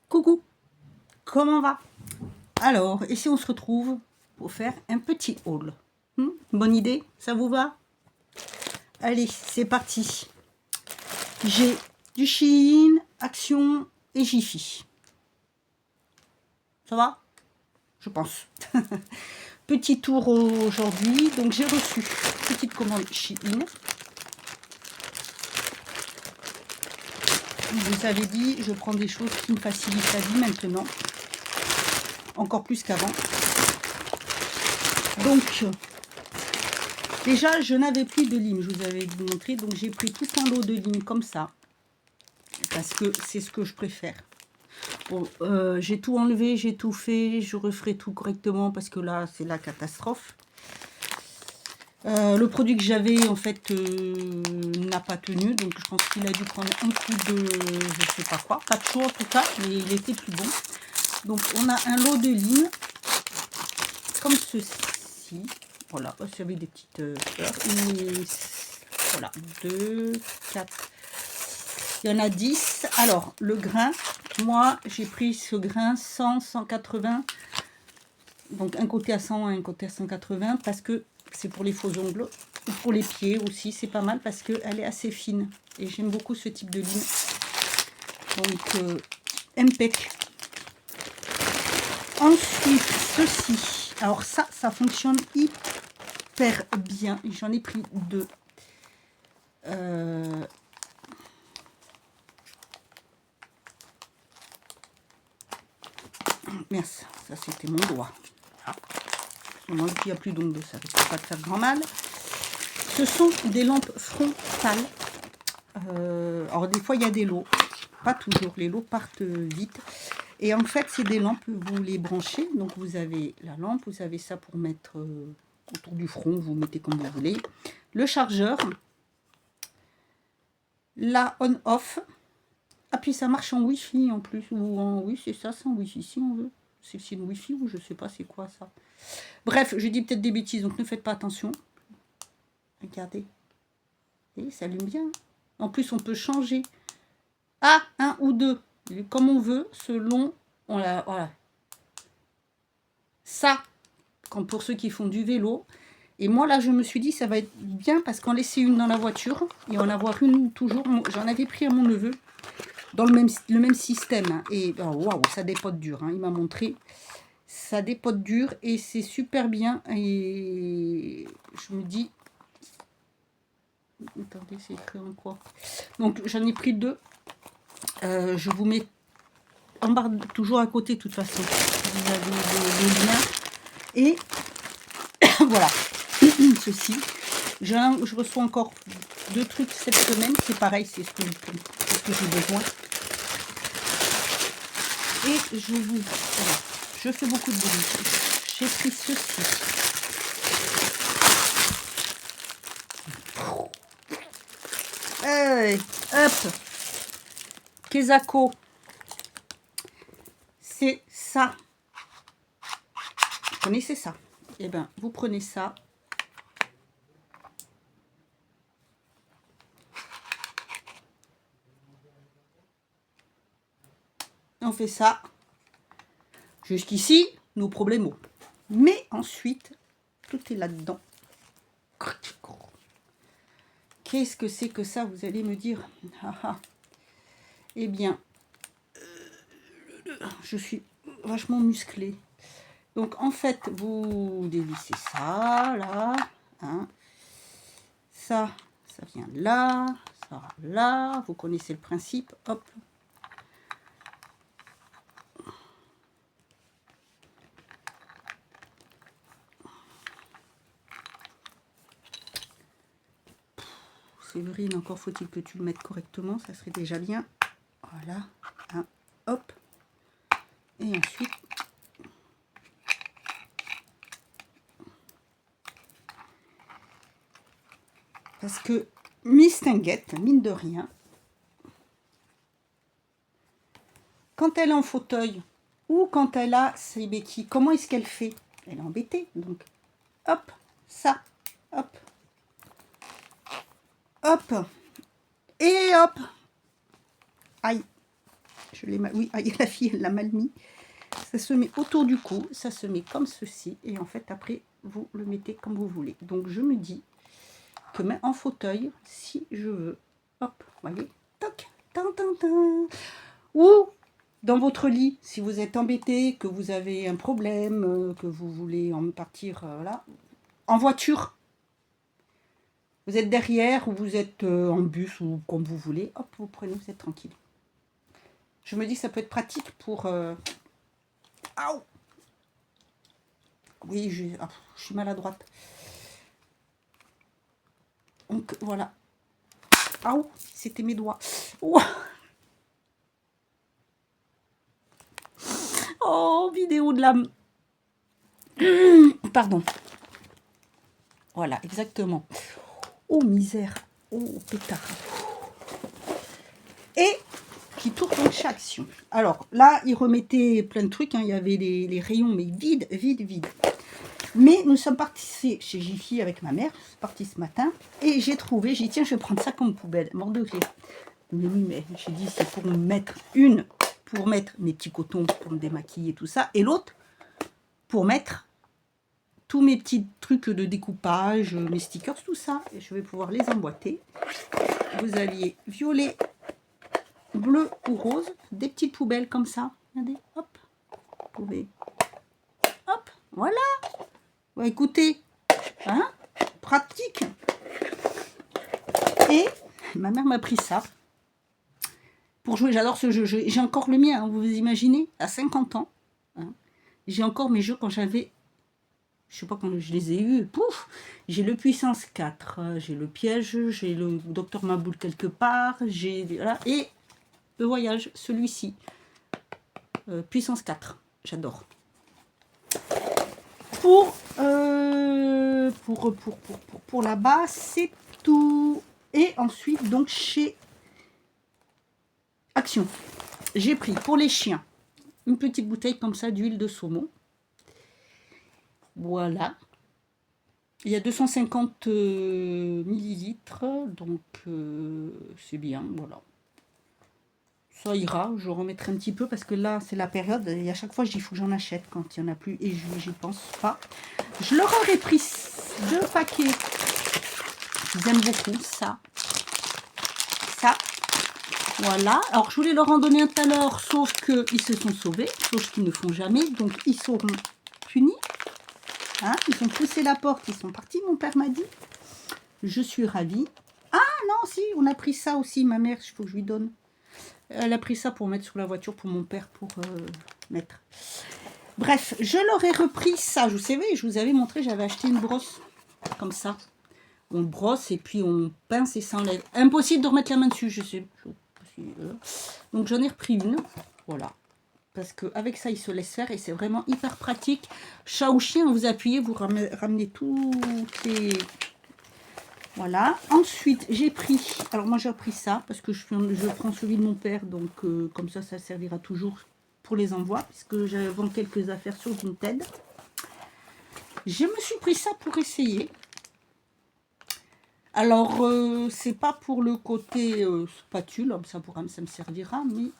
Coucou, comment va? Alors, ici on se retrouve pour faire un petit haul. Bonne idée? Ça vous va? Allez, c'est parti. J'ai du Shein, Action et Jiffy. Ça va? Je pense. Petit tour aujourd'hui. Donc j'ai reçu une petite commande Shein. Je vous avais dit, je prends des choses qui me facilitent la vie maintenant. Encore plus qu'avant. Donc, déjà, je n'avais plus de limes, je vous avais montré. Donc, j'ai pris tout un lot de limes comme ça. Parce que c'est ce que je préfère. Bon, j'ai tout enlevé, j'ai tout fait. Je referai tout correctement parce que là, c'est la catastrophe. Le produit que j'avais, en fait, n'a pas tenu. Donc, je pense qu'il a dû prendre un coup de... je sais pas quoi. Pas de chaud, en tout cas, mais il était plus bon. Donc, on a un lot de limes. Comme ceci. Voilà, c'est avec des petites fleurs. Et voilà, 2, 4. Il y en a 10. Alors, le grain, moi, j'ai pris ce grain 100, 180. Donc, un côté à 100 et un côté à 180 parce que c'est pour les faux ongles. Ou pour les pieds aussi, c'est pas mal parce qu'elle est assez fine. Et j'aime beaucoup ce type de ligne. Donc, impec. Ensuite, ceci. Alors ça fonctionne hyper bien. J'en ai pris 2. Merde, ça c'était mon doigt. Moi, il n'y a plus d'ongles, ça ne va pas te faire grand mal. Ce sont des lampes frontales. Alors des fois, il y a des lots. Pas toujours, les lots partent vite. Et en fait, c'est des lampes, vous les branchez. Donc vous avez la lampe, vous avez ça pour mettre autour du front, vous mettez comme vous voulez. Le chargeur. La on-off. Ah, puis ça marche en Wi-Fi en plus. Ou en... Oui, c'est ça, c'est en Wi-Fi si on veut. C'est une Wi-Fi ou je sais pas c'est quoi ça. Bref, je dis peut-être des bêtises, donc ne faites pas attention. Regardez. Et ça allume bien. En plus, on peut changer. Ah, 1 ou 2. Comme on veut, selon... Voilà. Ça, comme pour ceux qui font du vélo. Et moi, là, je me suis dit, ça va être bien parce qu'en laisser une dans la voiture et en avoir une toujours. J'en avais pris à mon neveu dans le même système. Et waouh, ça dépote dur. Hein, il m'a montré. Ça dépote dur et c'est super bien. Et je me dis... Attendez, c'est écrit en quoi? Donc, j'en ai pris 2. Je vous mets en barre toujours à côté, de toute façon. Vous avez le lien. Et voilà. Ceci. Je reçois encore 2 trucs cette semaine. C'est pareil, c'est ce que j'ai besoin. Et je vous... Voilà. Je fais beaucoup de bruit. J'ai pris ceci. Hey, hop. Kezako. C'est ça. Vous connaissez ça? Eh bien, vous prenez ça. On fait ça. Jusqu'ici, nos problèmes. Mais ensuite, tout est là-dedans. Qu'est-ce que c'est que ça, vous allez me dire? Eh bien, je suis vachement musclée. Donc, en fait, vous dévissez ça, là. Hein. Ça vient là. Ça là. Vous connaissez le principe. Hop. Séverine, encore faut-il que tu le mettes correctement, ça serait déjà bien. Voilà, hein, hop. Et ensuite, parce que Miss Tinguette, mine de rien, quand elle est en fauteuil ou quand elle a ses béquilles, comment est-ce qu'elle fait? Elle est embêtée, donc hop, ça, hop, hop, et hop. Aïe, Je l'ai mal... Oui, ah, la fille, elle l'a mal mis. Ça se met autour du cou, ça se met comme ceci. Et en fait, après, vous le mettez comme vous voulez. Donc, je me dis que même en fauteuil, si je veux, hop, vous voyez, toc, tan, tan, tan. Ou dans votre lit, si vous êtes embêté, que vous avez un problème, que vous voulez en partir, là, en voiture. Vous êtes derrière ou vous êtes en bus ou comme vous voulez. Hop, vous prenez, vous êtes tranquille. Je me dis que ça peut être pratique pour... Aouh! Oui, je suis maladroite. Donc, voilà. Aouh! C'était mes doigts. Ouah. Oh, vidéo de l'âme. Pardon. Voilà, exactement. Oh, misère. Oh, pétard. Et qui tourne chez Action. Alors, là, ils remettaient plein de trucs. Hein. Il y avait les rayons, mais vides, vides, vides. Mais nous sommes partis chez Jiffy avec ma mère. Je suis partie ce matin. Et j'ai trouvé, j'ai dit, tiens, je vais prendre ça comme poubelle. Mort de rire. Mais oui, mais j'ai dit, c'est pour me mettre une, pour mettre mes petits cotons, pour me démaquiller, tout ça. Et l'autre, pour mettre tous mes petits trucs de découpage, mes stickers, tout ça. Et je vais pouvoir les emboîter. Vous aviez violet, bleu ou rose, des petites poubelles comme ça. Regardez, hop. Vous pouvez. Hop, voilà. Ouais, écoutez, hein, pratique. Et ma mère m'a pris ça pour jouer. J'adore ce jeu. J'ai encore le mien, hein, vous vous imaginez, à 50 ans. Hein. J'ai encore mes jeux quand j'avais... Je sais pas quand je les ai eus. Pouf. J'ai le puissance 4, j'ai le piège, j'ai le docteur Maboul quelque part, j'ai... Voilà, et le voyage, celui-ci. Puissance 4. J'adore. Pour là-bas, c'est tout. Et ensuite, donc, chez Action, j'ai pris pour les chiens une petite bouteille comme ça d'huile de saumon. Voilà. Il y a 250 millilitres, donc c'est bien, voilà. Ça ira, je remettrai un petit peu parce que là, c'est la période et à chaque fois, je dis il faut que j'en achète quand il n'y en a plus et j'y pense pas. Je leur aurais pris 2 paquets. J'aime beaucoup ça. Ça. Voilà. Alors, je voulais leur en donner un tout à l'heure, sauf qu'ils se sont sauvés, chose qu'ils ne font jamais. Donc, ils seront punis. Hein, ils ont poussé la porte, ils sont partis, mon père m'a dit. Je suis ravie. Ah non, si, on a pris ça aussi, ma mère, il faut que je lui donne. Elle a pris ça pour mettre sur la voiture pour mon père, pour mettre. Bref, je leur ai repris ça. Vous savez, je vous avais montré, j'avais acheté une brosse, comme ça. On brosse et puis on pince et ça enlève. Impossible de remettre la main dessus, je sais. Donc j'en ai repris une, voilà. Parce qu'avec ça, il se laisse faire et c'est vraiment hyper pratique. Chat ou chien, vous appuyez, vous ramenez tous les... Voilà. Ensuite, j'ai pris... Alors moi, j'ai repris ça parce que je prends celui de mon père. Donc, comme ça servira toujours pour les envois. Puisque j'avais vendu quelques affaires sur Vinted. Je me suis pris ça pour essayer. Alors, c'est pas pour le côté spatule. Ça me servira. Mais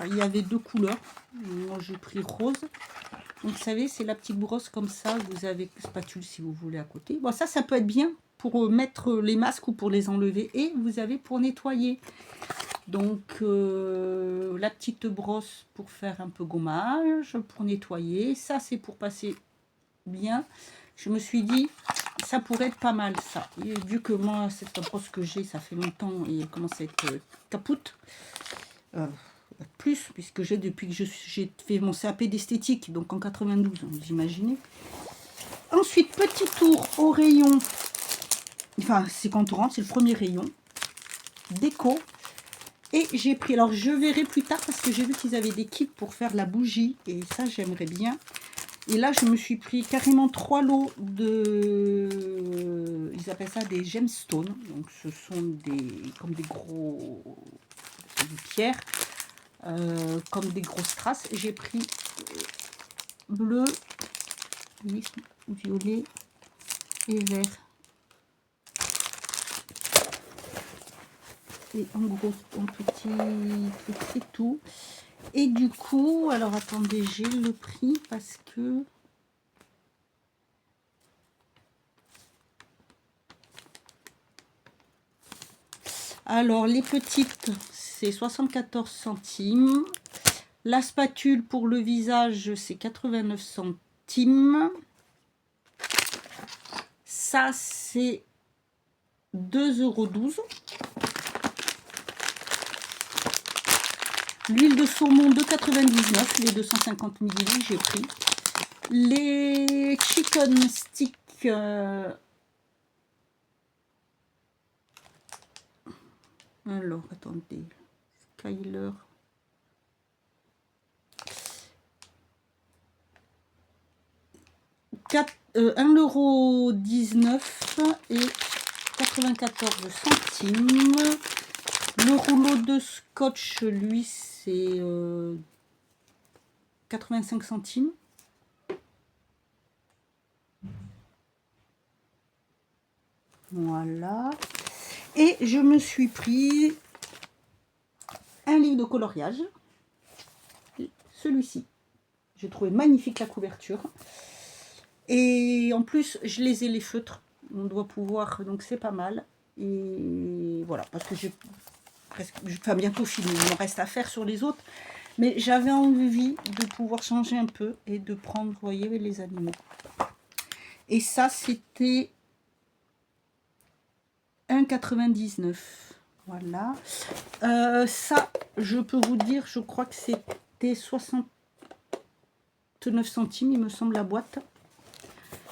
il y avait 2 couleurs. Moi, j'ai pris rose. Donc, vous savez, c'est la petite brosse comme ça. Vous avez spatule si vous voulez à côté. Bon, ça peut être bien pour mettre les masques ou pour les enlever. Et vous avez pour nettoyer. Donc, la petite brosse pour faire un peu gommage, pour nettoyer. Ça, c'est pour passer bien. Je me suis dit, ça pourrait être pas mal, ça. Et vu que moi, cette brosse que j'ai, ça fait longtemps et elle commence à être capoute. Plus, puisque j'ai depuis que j'ai fait mon CAP d'esthétique, donc en 92, vous imaginez. Ensuite, petit tour au rayon, enfin, c'est quand on rentre, c'est le premier rayon, déco. Et j'ai pris, alors je verrai plus tard, parce que j'ai vu qu'ils avaient des kits pour faire la bougie, et ça, j'aimerais bien. Et là, je me suis pris carrément 3 lots de... Ils appellent ça des gemstones, donc ce sont comme des gros... des pierres. Comme des grosses traces. J'ai pris bleu, violet et vert. Et en gros, en petit truc, c'est tout. Et du coup, alors attendez, j'ai le prix parce que... Alors, les petites, c'est 74 centimes. La spatule pour le visage, c'est 89 centimes. Ça, c'est 2,12 €. L'huile de saumon, 2,99 €. Les 250 ml, j'ai pris. Les chicken sticks... Alors, attendez. Skyler... 1,19 € et 94 centimes. Le rouleau de scotch, lui, c'est 85 centimes. Voilà. Et je me suis pris un livre de coloriage. Celui-ci. J'ai trouvé magnifique la couverture. Et en plus, je les ai les feutres. On doit pouvoir, donc c'est pas mal. Et voilà, parce que j'ai presque, enfin bientôt fini. Il me reste à faire sur les autres. Mais j'avais envie de pouvoir changer un peu et de prendre, vous voyez, les animaux. Et ça, c'était 1,99 €. Voilà. Ça, je peux vous dire, je crois que c'était 69 centimes, il me semble, la boîte.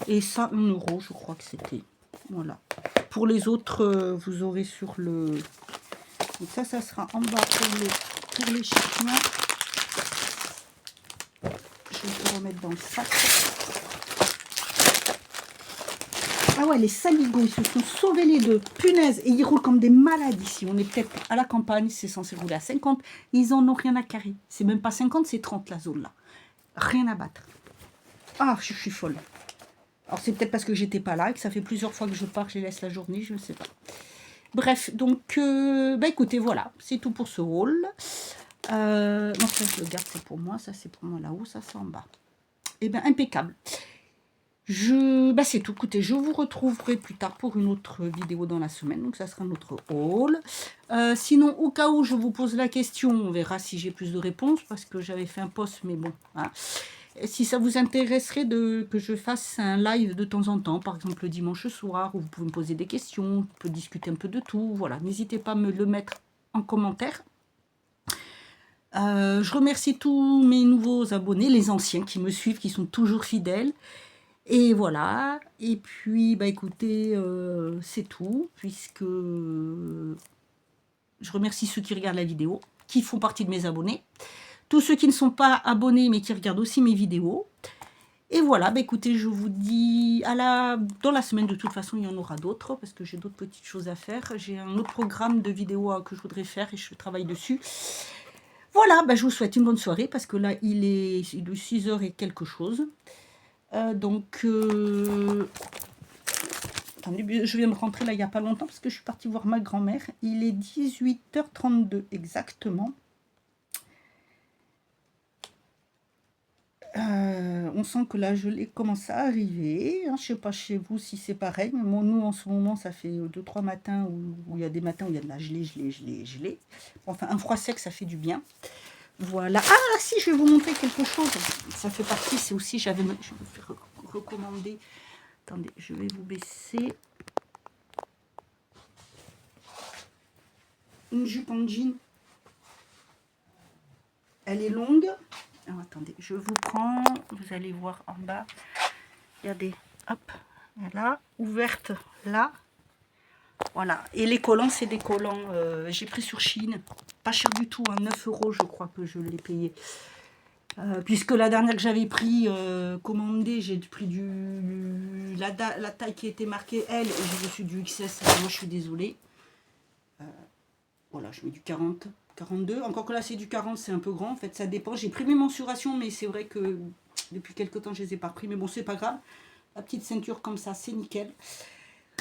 Et ça, 1 €, je crois que c'était. Voilà. Pour les autres, vous aurez sur le... Donc ça sera en bas pour les chiens. Je vais le remettre dans le sac. Ah ouais, les saligots, ils se sont sauvés les deux. Punaise, et ils roulent comme des malades ici. On est peut-être à la campagne, c'est censé rouler à 50. Ils en ont rien à carrer. C'est même pas 50, c'est 30 la zone là. Rien à battre. Ah, je suis folle. Alors c'est peut-être parce que j'étais pas là et que ça fait plusieurs fois que je pars, je les laisse la journée, je ne sais pas. Bref, donc, bah écoutez, voilà, c'est tout pour ce haul. Non, ça je le garde, c'est pour moi, ça c'est pour moi là-haut, ça c'est en bas. Et bien, impeccable. Bah c'est tout, écoutez, je vous retrouverai plus tard pour une autre vidéo dans la semaine, donc ça sera notre haul. Sinon, au cas où je vous pose la question, on verra si j'ai plus de réponses, parce que j'avais fait un post, mais bon, hein. Si ça vous intéresserait que je fasse un live de temps en temps, par exemple le dimanche soir, où vous pouvez me poser des questions, on peut discuter un peu de tout, voilà, n'hésitez pas à me le mettre en commentaire. Je remercie tous mes nouveaux abonnés, les anciens qui me suivent, qui sont toujours fidèles. Et voilà, et puis, bah écoutez, c'est tout, puisque je remercie ceux qui regardent la vidéo, qui font partie de mes abonnés. Tous ceux qui ne sont pas abonnés, mais qui regardent aussi mes vidéos. Et voilà, bah écoutez, je vous dis dans la semaine, de toute façon, il y en aura d'autres, parce que j'ai d'autres petites choses à faire. J'ai un autre programme de vidéos que je voudrais faire, et je travaille dessus. Voilà, bah je vous souhaite une bonne soirée, parce que là, il est 6 h et quelque chose. Attendez, je viens de rentrer là il n'y a pas longtemps, parce que je suis partie voir ma grand-mère. Il est 18h32 exactement. On sent que la gelée commence à arriver, hein. Je ne sais pas chez vous si c'est pareil, mais bon, nous en ce moment ça fait 2-3 matins où il y a des matins où il y a de la gelée. Enfin, un froid sec, ça fait du bien. Voilà. Ah si, je vais vous montrer quelque chose. Ça fait partie, c'est aussi, je vais vous faire recommander. Attendez, je vais vous baisser. Une jupe en jean. Elle est longue. Alors, attendez, je vous prends, vous allez voir en bas, regardez, hop, voilà, ouverte là, voilà, et les collants, c'est des collants, j'ai pris sur Chine, pas cher du tout, hein, 9 € je crois que je l'ai payé, puisque la dernière que j'avais pris, commandée, j'ai pris la taille qui était marquée L, et j'ai reçu du XS, moi je suis désolée, voilà, je mets du 40. 42, encore que là c'est du 40, c'est un peu grand, en fait ça dépend, j'ai pris mes mensurations, mais c'est vrai que depuis quelques temps je les ai pas pris, mais bon c'est pas grave, la petite ceinture comme ça c'est nickel.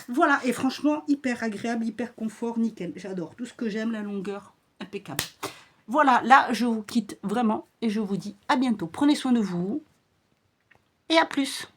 Voilà, et franchement, hyper agréable, hyper confort, nickel. J'adore tout ce que j'aime, la longueur, impeccable. Voilà, là, je vous quitte vraiment et je vous dis à bientôt. Prenez soin de vous et à plus.